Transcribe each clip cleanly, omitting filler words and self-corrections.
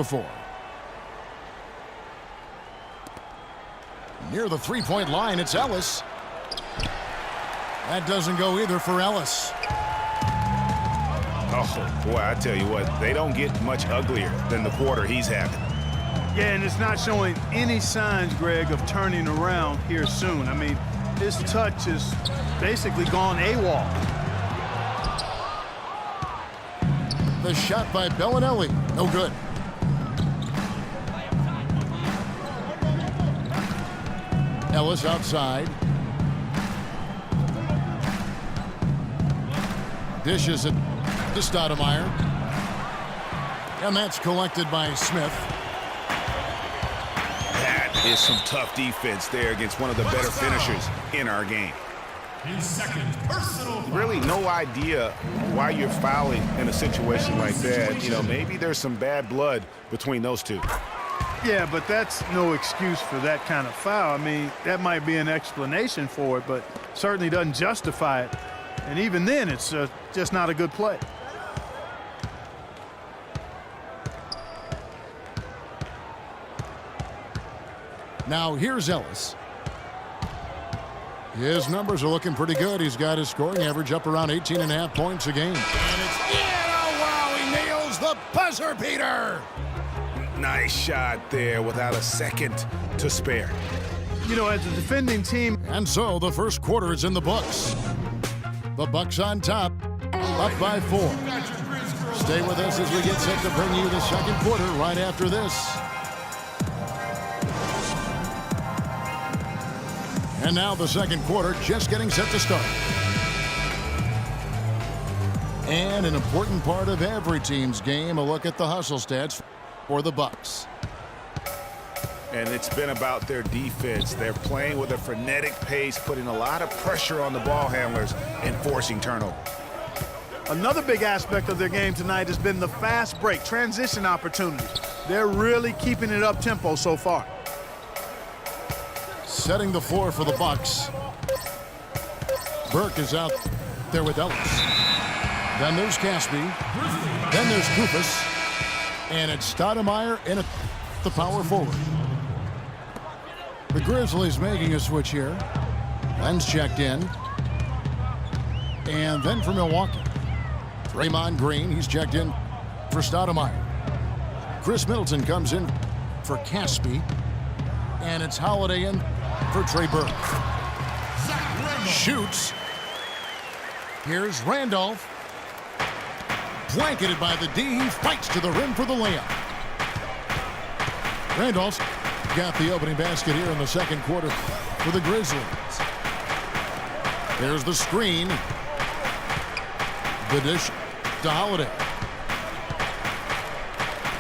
4. Near the three-point line, it's Ellis. That doesn't go either for Ellis. Oh, boy, I tell you what, they don't get much uglier than the quarter he's having. Yeah, and it's not showing any signs, Greg, of turning around here soon. I mean, his touch is basically gone AWOL. The shot by Bellinelli, no good. Ellis outside. Dishes it to Stoudemire. And that's collected by Smith. That is some tough defense there against one of the better finishers in our game. His second personal foul. Really no idea why you're fouling in a situation like that. You know, maybe there's some bad blood between those two. Yeah, but that's no excuse for that kind of foul. I mean, that might be an explanation for it, but certainly doesn't justify it. And even then, it's just not a good play. Now here's Ellis. His numbers are looking pretty good. He's got his scoring average up around 18.5 points a game. And it's in. Oh, wow, he nails the buzzer beater. Nice shot there without a second to spare. You know, as a defending team. And so the first quarter is in the books. The Bucks on top, up by 4. Stay with us as we get set to bring you the second quarter right after this. And now the second quarter just getting set to start. And an important part of every team's game, a look at the hustle stats for the Bucks. And it's been about their defense. They're playing with a frenetic pace, putting a lot of pressure on the ball handlers and forcing turnovers. Another big aspect of their game tonight has been the fast break, transition opportunities. They're really keeping it up tempo so far. Setting the floor for the Bucks. Burke is out there with Ellis. Then there's Caspi. Then there's Kufis. And it's Stoudemire in at the power forward. The Grizzlies making a switch here. Len's checked in. And then for Milwaukee, Draymond Green, he's checked in for Stoudemire. Chris Middleton comes in for Caspi. And it's Holiday in for Trey Burke. Shoots. Here's Randolph. Blanketed by the D. He fights to the rim for the layup. Randolph's got the opening basket here in the second quarter for the Grizzlies. There's the screen. The dish to Holiday.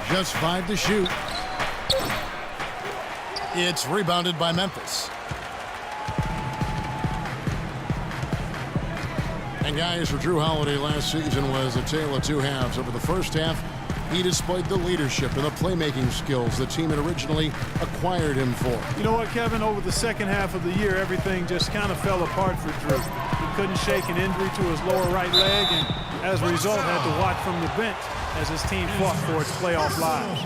Just 5 to shoot. It's rebounded by Memphis. And guys, for Drew Holiday last season was a tale of two halves. Over the first half, he displayed the leadership and the playmaking skills the team had originally acquired him for. You know what, Kevin? Over the second half of the year, everything just kind of fell apart for Drew. He couldn't shake an injury to his lower right leg, and as a result, had to watch from the bench as his team fought for its playoff lives.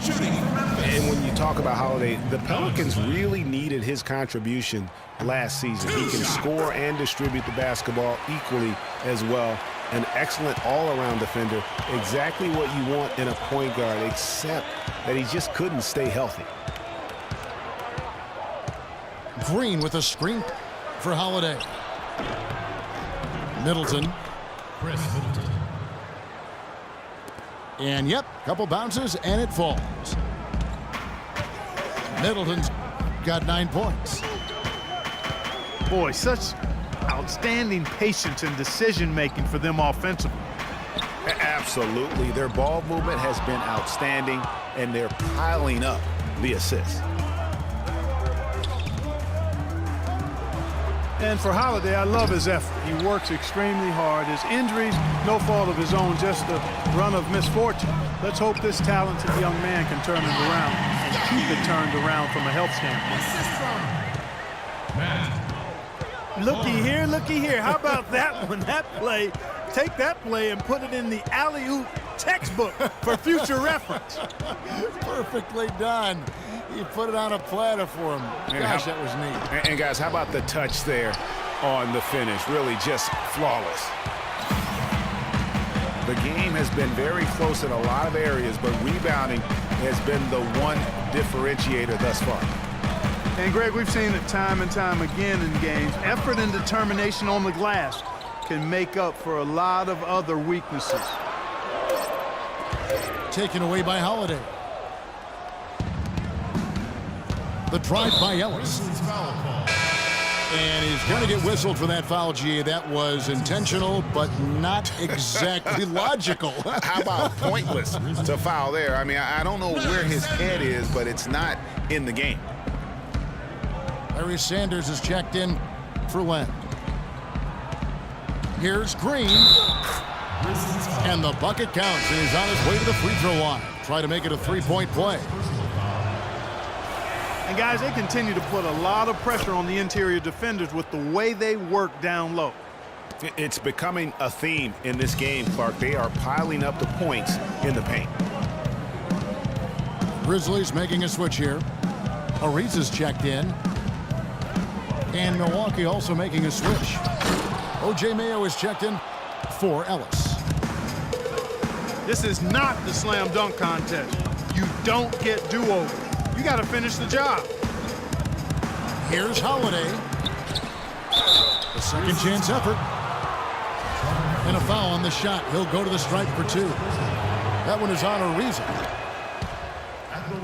And when you talk about Holiday, the Pelicans really needed his contribution last season. He can score and distribute the basketball equally as well. An excellent all-around defender. Exactly what you want in a point guard, except that he just couldn't stay healthy. Green with a screen for Holiday. Middleton. Chris Middleton. And yep, couple bounces and it falls. Middleton's got 9 points. Boy, such outstanding patience and decision-making for them offensively. Absolutely. Their ball movement has been outstanding, and they're piling up the assists. And for Holiday, I love his effort. He works extremely hard. His injuries, no fault of his own, just a run of misfortune. Let's hope this talented young man can turn it around and keep it turned around from a health standpoint. Looky here, looky here. How about that one? That play take that play and put it in the alley-oop textbook for future reference. Perfectly done. He put it on a platter for him. Gosh, that was neat. And guys, how about the touch there on the finish? Really just flawless. The game has been very close in a lot of areas, but rebounding has been the one differentiator thus far. And Greg, we've seen it time and time again in games. Effort and determination on the glass can make up for a lot of other weaknesses. Taken away by Holiday. The drive by Ellis. And he's going to get whistled for that foul, G. That was intentional, but not exactly logical. How about pointless to foul there? I mean, I don't know where his head is, but it's not in the game. Larry Sanders is checked in for Len. Here's Green. And the bucket counts, and he's on his way to the free throw line. Try to make it a three-point play. And guys, they continue to put a lot of pressure on the interior defenders with the way they work down low. It's becoming a theme in this game, Clark. They are piling up the points in the paint. Grizzlies making a switch here. Ariza's checked in. And Milwaukee also making a switch. O.J. Mayo is checked in for Ellis. This is not the slam dunk contest. You don't get do-over. You got to finish the job. Here's Holiday. A second chance effort. And a foul on the shot. He'll go to the stripe for two. That one is on Ariza.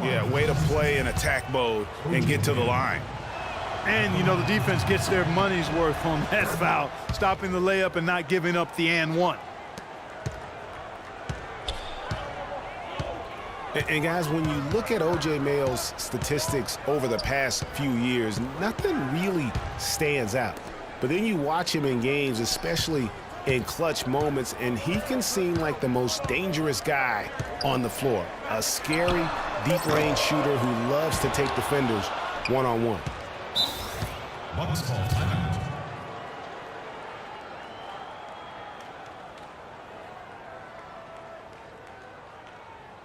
Yeah, way to play in attack mode and get to the line. And, you know, the defense gets their money's worth on that foul, stopping the layup and not giving up the and one. And guys, when you look at O.J. Mayo's statistics over the past few years, nothing really stands out. But then you watch him in games, especially in clutch moments, and he can seem like the most dangerous guy on the floor. A scary, deep-range shooter who loves to take defenders one-on-one. Bucks call timeout.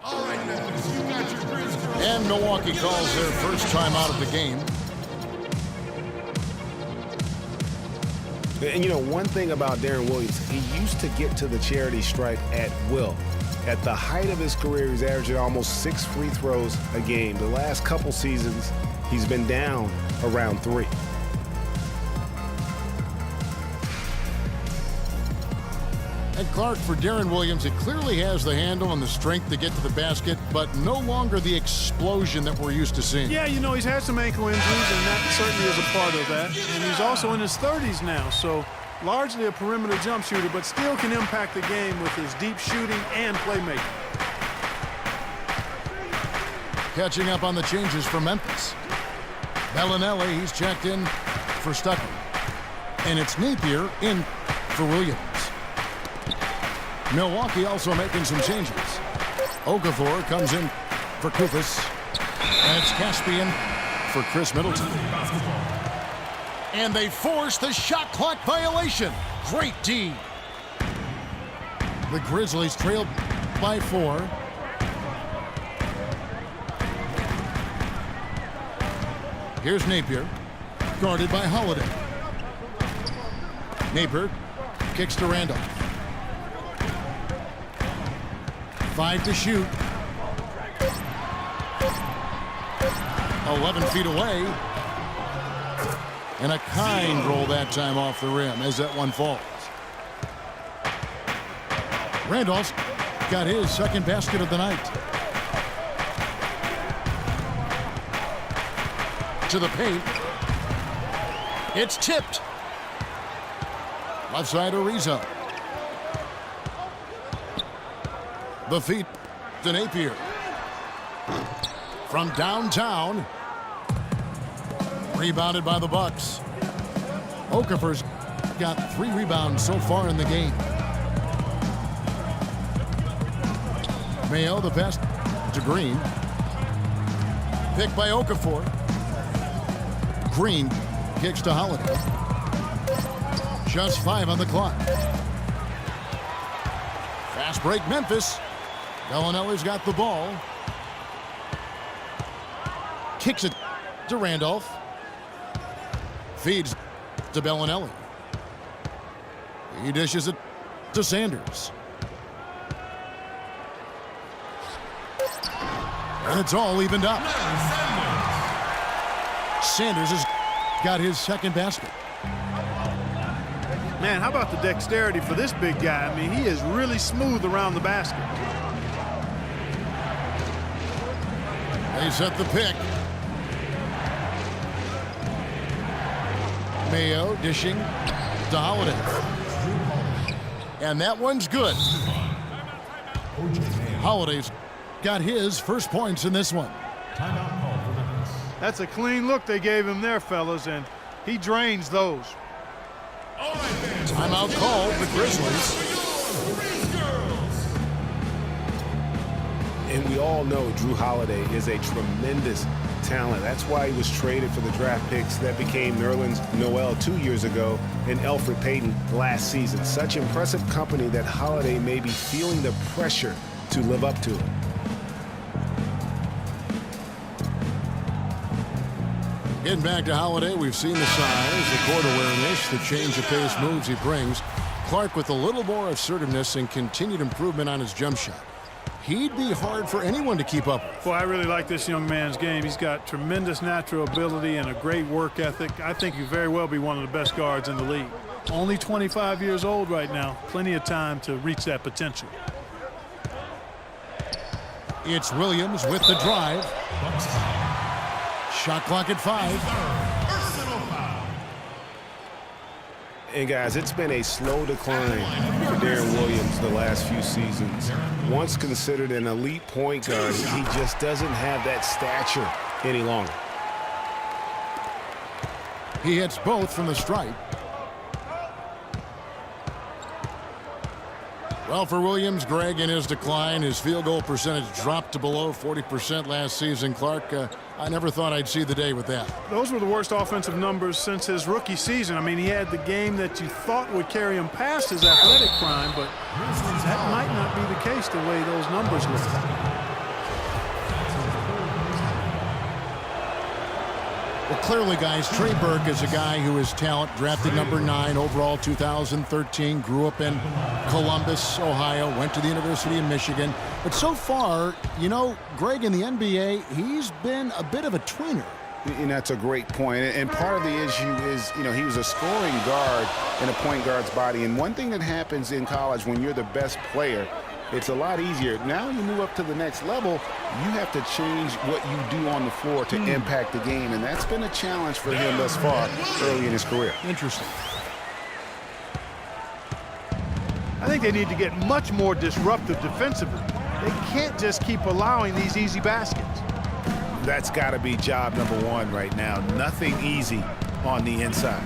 All right, Memphis, you got your Grizz. And Milwaukee calls their first time out of the game. And, you know, one thing about Darren Williams, he used to get to the charity stripe at will. At the height of his career, he's averaging almost 6 free throws a game. The last couple seasons, he's been down around 3. And Clark, for Darren Williams, it clearly has the handle and the strength to get to the basket, but no longer the explosion that we're used to seeing. Yeah, you know, he's had some ankle injuries, and that certainly is a part of that. And he's also in his 30s now, so largely a perimeter jump shooter, but still can impact the game with his deep shooting and playmaking. Catching up on the changes for Memphis. Bellinelli, he's checked in for Stuckey. And it's Napier in for Williams. Milwaukee also making some changes. Okafor comes in for Kufis. And it's Caspian for Chris Middleton. And they force the shot clock violation. Great D. The Grizzlies trailed by 4. Here's Napier, guarded by Holiday. Napier kicks to Randolph. 5 to shoot. 11 feet away. And a kind roll that time off the rim as that one falls. Randolph's got his second basket of the night. To the paint. It's tipped. Left side Ariza. The feet to Napier. From downtown. Rebounded by the Bucks. Okafor's got 3 rebounds so far in the game. Mayo the best to Green. Picked by Okafor. Green kicks to Holiday. Just 5 on the clock. Fast break, Memphis. Bellinelli's got the ball. Kicks it to Randolph. Feeds to Bellinelli. He dishes it to Sanders. And it's all evened up. Sanders has got his second basket. Man, how about the dexterity for this big guy? I mean, he is really smooth around the basket. They set the pick. Mayo dishing to Holiday. And that one's good. Holiday's got his first points in this one. That's a clean look they gave him there, fellas, and he drains those. Timeout called the Grizzlies. And we all know Drew Holiday is a tremendous talent. That's why he was traded for the draft picks that became Nerlens Noel 2 years ago and Elfrid Payton last season. Such impressive company that Holiday may be feeling the pressure to live up to it. Getting back to Holiday, we've seen the size, the court awareness, the change of pace moves he brings. Clark with a little more assertiveness and continued improvement on his jump shot. He'd be hard for anyone to keep up with. Boy, I really like this young man's game. He's got tremendous natural ability and a great work ethic. I think he'll very well be one of the best guards in the league. Only 25 years old right now. Plenty of time to reach that potential. It's Williams with the drive. Shot clock at 5. And guys, it's been a slow decline for Darren Williams the last few seasons. Once considered an elite point guard, he just doesn't have that stature any longer. He hits both from the stripe. Well, for Williams, Greg, in his decline, his field goal percentage dropped to below 40% last season. Clark, I never thought I'd see the day with that. Those were the worst offensive numbers since his rookie season. I mean, he had the game that you thought would carry him past his athletic prime, but that might not be the case the way those numbers look. Well, clearly, guys, Trey Burke is a guy who is talent, drafted number 9 overall 2013, grew up in Columbus, Ohio, went to the University of Michigan. But so far, you know, Greg, in the NBA, he's been a bit of a tweener. And that's a great point. And part of the issue is, you know, he was a scoring guard in a point guard's body. And one thing that happens in college when you're the best player, it's a lot easier. Now you move up to the next level, you have to change what you do on the floor to impact the game. And that's been a challenge for him thus far early in his career. Interesting. I think they need to get much more disruptive defensively. They can't just keep allowing these easy baskets. That's got to be job number 1 right now. Nothing easy on the inside.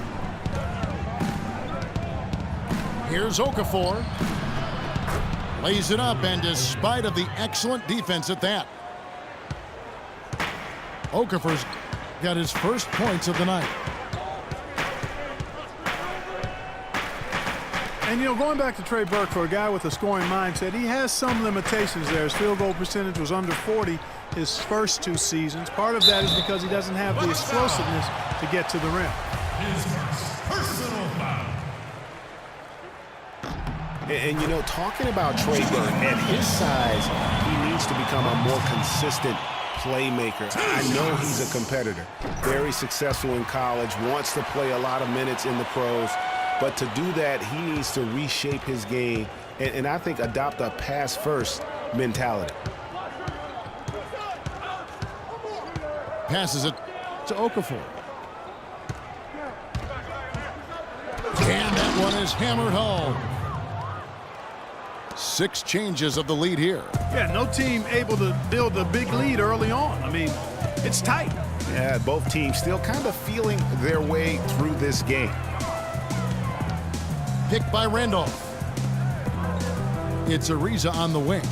Here's Okafor. Lays it up, and despite of the excellent defense at that, Okafor's got his first points of the night. And, you know, going back to Trey Burke, for a guy with a scoring mindset, he has some limitations there. His field goal percentage was under 40 his first 2 seasons. Part of that is because he doesn't have the explosiveness to get to the rim. His personal foul. And you know, talking about Trey Burke, at his size, he needs to become a more consistent playmaker. I know he's a competitor, very successful in college, wants to play a lot of minutes in the pros, but to do that, he needs to reshape his game and I think adopt a pass-first mentality. Passes it to Okafor. And that one is hammered home. 6 changes of the lead here. Yeah, no team able to build a big lead early on. I mean, it's tight. Yeah, both teams still kind of feeling their way through this game. Picked by Randolph. It's Ariza on the wing.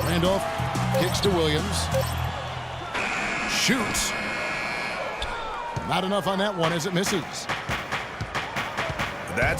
Randolph kicks to Williams. Shoots. Not enough on that one as it misses.